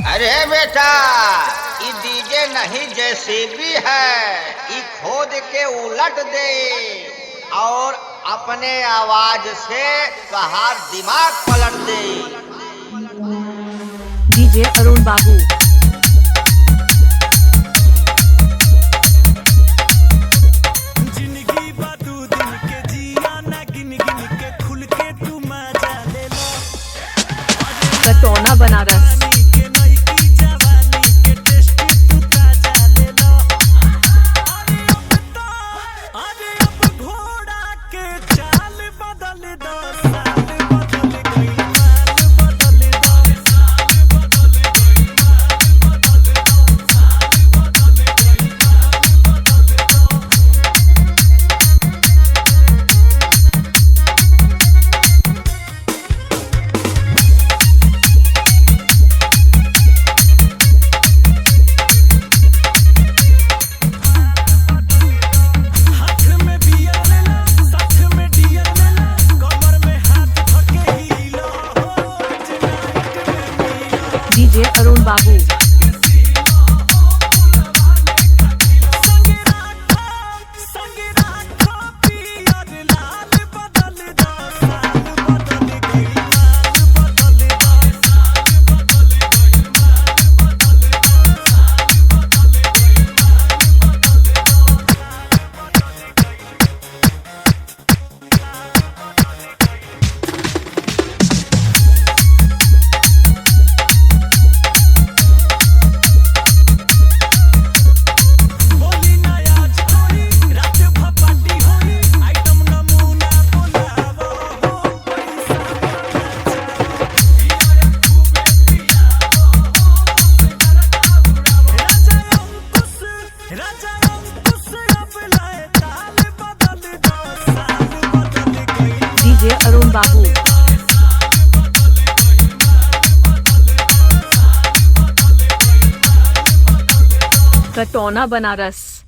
अरे बेटा, ये डीजे नहीं जेसीबी है। ये खोद के उलट दे और अपने आवाज से कहार दिमाग पलट दे। डीजे अरुण बाबू। कटौना बनारस। डीजे अरुण बाबू। डीजे अरुण बाबू। कटौना बनारस।